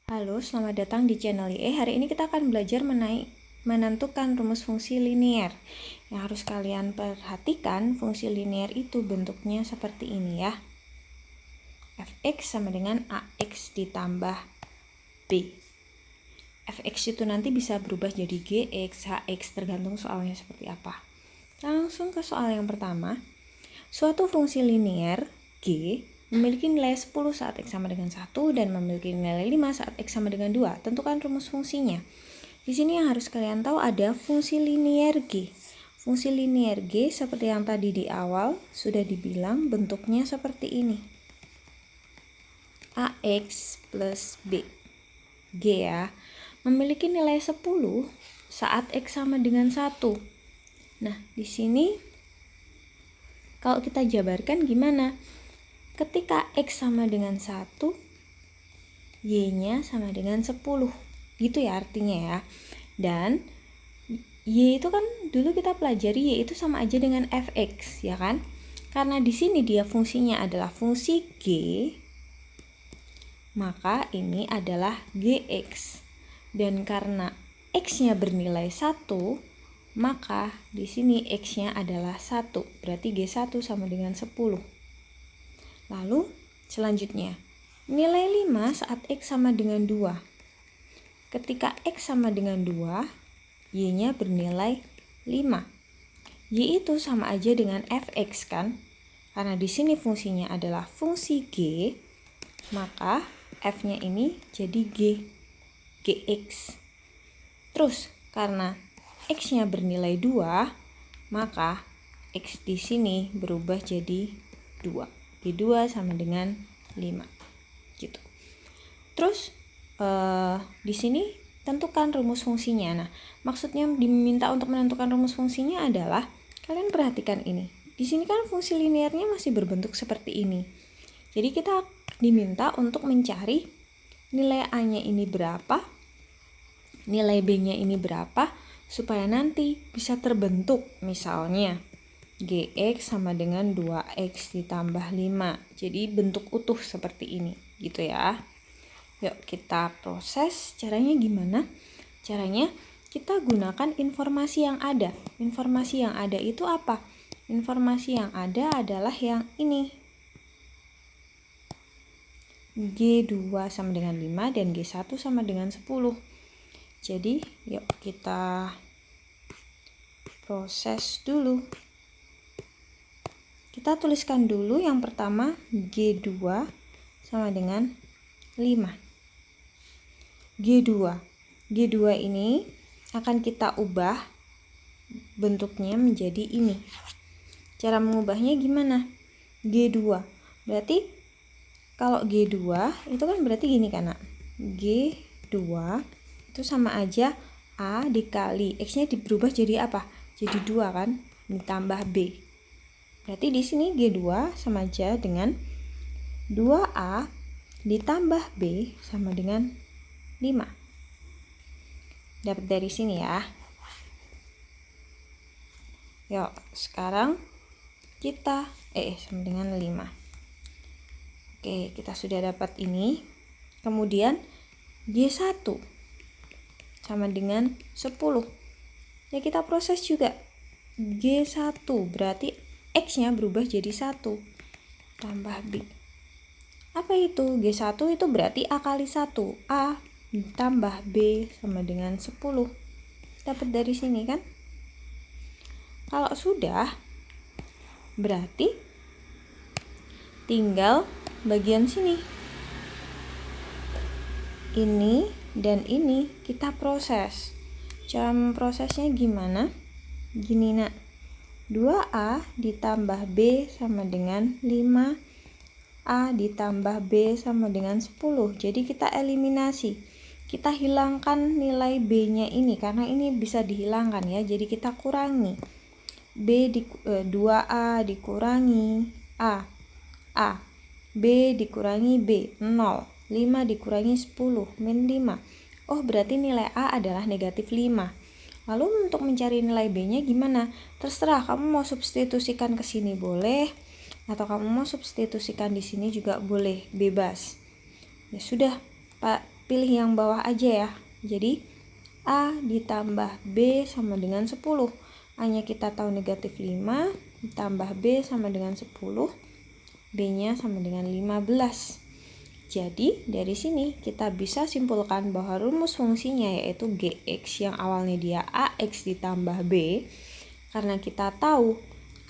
Halo, selamat datang di channel IE. Hari ini kita akan belajar menentukan rumus fungsi linier. Yang harus kalian perhatikan, fungsi linier itu bentuknya seperti ini ya. Fx sama dengan Ax ditambah B. Fx itu nanti bisa berubah jadi Gx, Hx, tergantung soalnya seperti apa. Langsung ke soal yang pertama. Suatu fungsi linier G memiliki nilai 10 saat X sama dengan 1 dan memiliki nilai 5 saat X sama dengan 2. Tentukan rumus fungsinya. Di sini yang harus kalian tahu ada fungsi linier G. Fungsi linier G seperti yang tadi di awal sudah dibilang bentuknya seperti ini. Ax plus B. G ya. Memiliki nilai 10 saat X sama dengan 1. Nah, di sini kalau kita jabarkan gimana? Ketika X sama dengan 1, Y-nya sama dengan 10. Gitu ya artinya ya. Dan Y itu kan dulu kita pelajari Y itu sama aja dengan Fx, ya kan? Karena di sini dia fungsinya adalah fungsi G, maka ini adalah Gx. Dan karena X-nya bernilai 1, maka di sini X-nya adalah 1. Berarti G1 sama dengan 10. Lalu selanjutnya, nilai 5 saat X sama dengan 2. Ketika X sama dengan 2, Y-nya bernilai 5. Y itu sama aja dengan Fx kan? Karena di sini fungsinya adalah fungsi G, maka F-nya ini jadi Gx. Terus, karena X-nya bernilai 2, maka X di sini berubah jadi 2. G2 sama dengan 5 gitu. Terus di sini tentukan rumus fungsinya. Nah, maksudnya diminta untuk menentukan rumus fungsinya adalah kalian perhatikan ini. Di sini kan fungsi liniernya masih berbentuk seperti ini. Jadi kita diminta untuk mencari nilai A-nya ini berapa, nilai B-nya ini berapa supaya nanti bisa terbentuk misalnya Gx sama dengan 2x ditambah 5. Jadi bentuk utuh seperti ini gitu ya. Yuk kita proses. Caranya gimana? Caranya kita gunakan informasi yang ada. Informasi yang ada itu apa? Informasi yang ada adalah yang ini. G2 sama dengan 5 dan G1 sama dengan 10. Jadi yuk kita proses dulu. Kita tuliskan dulu yang pertama G2 sama dengan 5. G2 ini akan kita ubah bentuknya menjadi ini. Cara mengubahnya gimana? G2. Berarti kalau G2 itu kan berarti gini kan, Nak? G2 itu sama aja A dikali X-nya berubah jadi apa? Jadi 2 kan? Ditambah B. Berarti di sini G2 sama aja dengan 2A ditambah B sama dengan 5. Dapat dari sini ya. Yuk, sekarang kita sama dengan 5. Oke, kita sudah dapat ini. Kemudian G1 sama dengan 10. Ya kita proses juga. G1 berarti X-nya berubah jadi 1 tambah B. Apa itu? G1 itu berarti A kali 1. A ditambah B sama dengan 10. Dapat dari sini kan? Kalau sudah, berarti tinggal bagian sini. Ini dan ini kita proses. Cara memprosesnya gimana? Gini, Nak. 2A ditambah B sama dengan 5A ditambah B sama dengan 10. Jadi kita eliminasi. Kita hilangkan nilai B-nya ini karena ini bisa dihilangkan ya. Jadi kita kurangi. 2A dikurangi A. B dikurangi B 0. 5 dikurangi 10 min 5. Oh, berarti nilai A adalah negatif 5. Lalu untuk mencari nilai B-nya gimana? Terserah, kamu mau substitusikan ke sini boleh, atau kamu mau substitusikan di sini juga boleh, bebas. Ya sudah, Pak, pilih yang bawah aja ya. Jadi A ditambah B sama dengan 10. A-nya kita tahu negatif 5, ditambah B sama dengan 10, B-nya sama dengan 15. Jadi dari sini kita bisa simpulkan bahwa rumus fungsinya yaitu Gx yang awalnya dia Ax ditambah B, karena kita tahu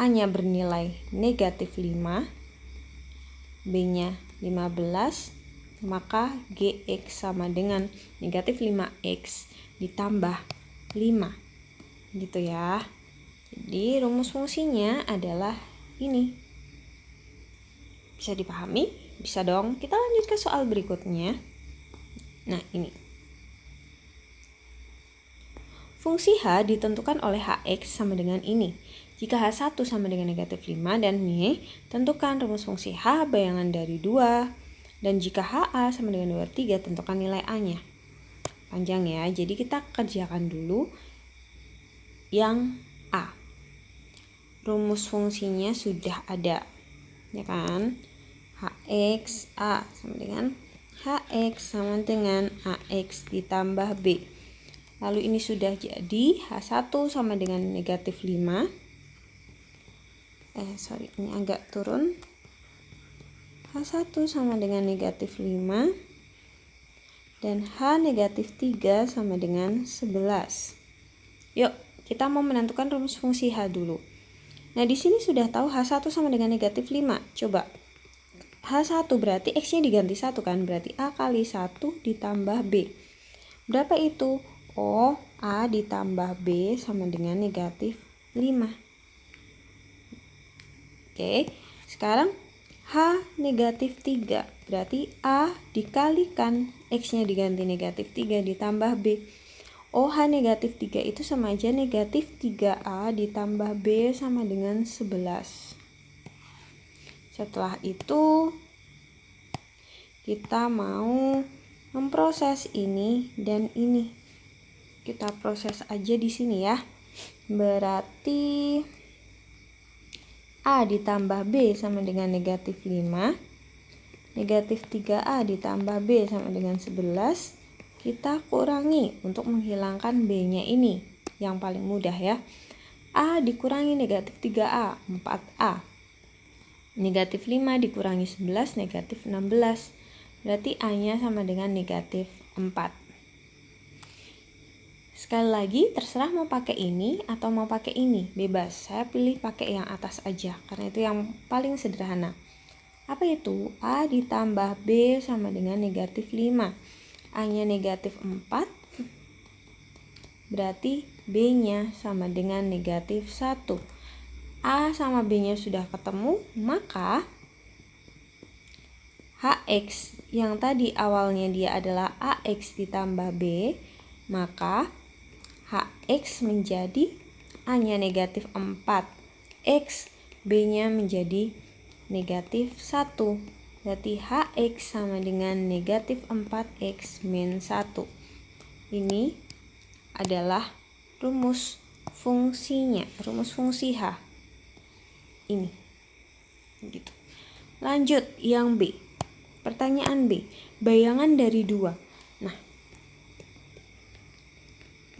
A-nya bernilai negatif 5, B-nya 15, maka Gx sama dengan negatif 5x ditambah 5. Gitu ya. Jadi rumus fungsinya adalah ini. Bisa dipahami? Bisa dong. Kita lanjut ke soal berikutnya. Nah, ini. Fungsi H ditentukan oleh Hx sama dengan ini. Jika H1 sama dengan negatif 5 dan Y, tentukan rumus fungsi H bayangan dari 2. Dan jika HA sama dengan 23, tentukan nilai A-nya. Panjang ya, jadi kita kerjakan dulu yang A. Rumus fungsinya sudah ada, ya kan? Hx A sama dengan Hx sama dengan Ax ditambah B. Lalu ini sudah jadi H1 sama dengan negatif 5. Ini agak turun. H1 sama dengan negatif 5. Dan H negatif 3 sama dengan 11. Yuk, kita mau menentukan rumus fungsi H dulu. Nah, di sini sudah tahu H1 sama dengan negatif 5. Coba. H1 berarti X-nya diganti 1 kan? Berarti A kali 1 ditambah B. Berapa itu? Oh, A ditambah B sama dengan negatif 5. Oke, sekarang H negatif 3. Berarti A dikalikan X-nya diganti negatif 3 ditambah B. Oh, H negatif 3 itu sama aja negatif 3A ditambah B sama dengan 11. Setelah itu kita mau memproses ini dan ini. Kita proses aja di sini ya. Berarti A ditambah B sama dengan negatif 5. Negatif 3A ditambah B sama dengan 11. Kita kurangi untuk menghilangkan B-nya ini. Yang paling mudah ya. A dikurangi negatif 3A, 4A. Negatif 5 dikurangi 11, negatif 16. Berarti A-nya sama dengan negatif 4. Sekali lagi, terserah mau pakai ini atau mau pakai ini. Bebas, saya pilih pakai yang atas aja, karena itu yang paling sederhana. Apa itu? A ditambah B sama dengan negatif 5. A-nya negatif 4. Berarti B-nya sama dengan negatif 1. A sama B-nya sudah ketemu, maka Hx yang tadi awalnya dia adalah Ax ditambah B, maka Hx menjadi A-nya negatif 4 X, B-nya menjadi negatif 1. Berarti Hx sama dengan negatif 4x min 1. Ini adalah rumus fungsinya, rumus fungsi H. Ini gitu. Lanjut yang B. Pertanyaan B, bayangan dari 2. Nah,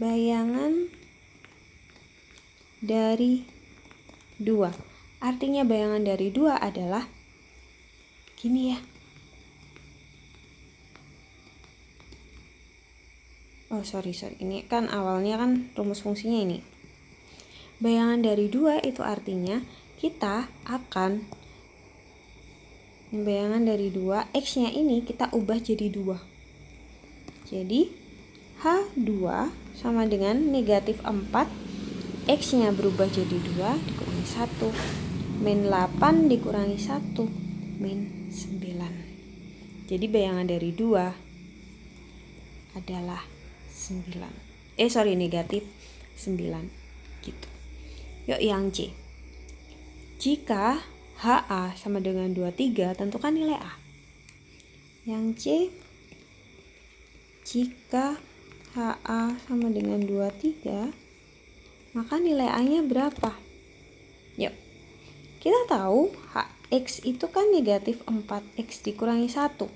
bayangan dari 2. Artinya bayangan dari 2 adalah gini ya. Oh, sorry. Ini kan awalnya kan rumus fungsinya ini. Bayangan dari 2 itu artinya kita akan bayangan dari 2, X-nya ini kita ubah jadi 2. Jadi H2 sama dengan negatif 4, X-nya berubah jadi 2 dikurangi 1. Min 8 dikurangi 1, min 9. Jadi bayangan dari 2 adalah 9. Negatif 9. Gitu. Yuk yang C. Jika HA sama dengan 23, tentukan nilai A. Yang C, jika HA sama dengan 23, maka nilai A-nya berapa? Yuk, kita tahu Hx itu kan negatif 4x dikurangi 1.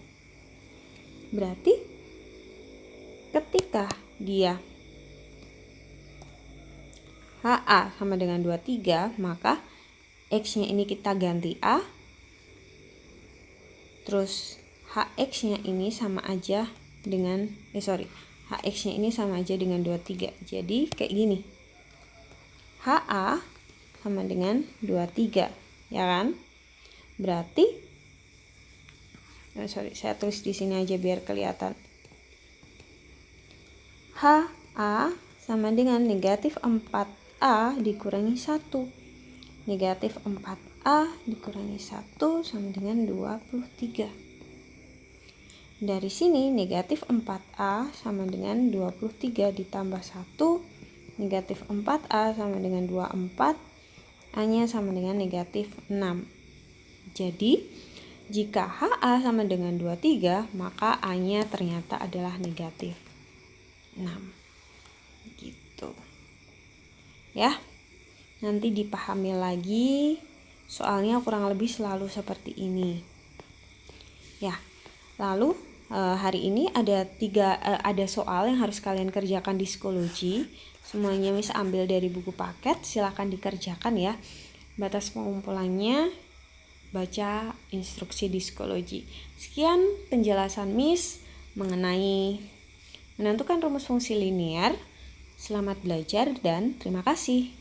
Berarti ketika dia HA sama dengan 23, maka X-nya ini kita ganti A, terus HX-nya ini sama aja dengan HX-nya ini sama aja dengan 23. Jadi kayak gini. HA sama dengan 23, ya kan? Berarti saya tulis di sini aja biar kelihatan. HA sama dengan negatif 4A dikurangi 1. Negatif 4A dikurangi 1 sama dengan 23. Dari sini negatif 4A sama dengan 23 ditambah 1. Negatif 4A sama dengan 24. A-nya sama dengan negatif 6. Jadi jika HA sama dengan 23, maka A-nya ternyata adalah negatif 6. Gitu. Ya. Nanti dipahami lagi, soalnya kurang lebih selalu seperti ini. Ya. Lalu hari ini ada soal yang harus kalian kerjakan di psikologi. Semuanya Miss ambil dari buku paket, silakan dikerjakan ya. Batas pengumpulannya baca instruksi di psikologi. Sekian penjelasan Miss mengenai menentukan rumus fungsi linier. Selamat belajar dan terima kasih.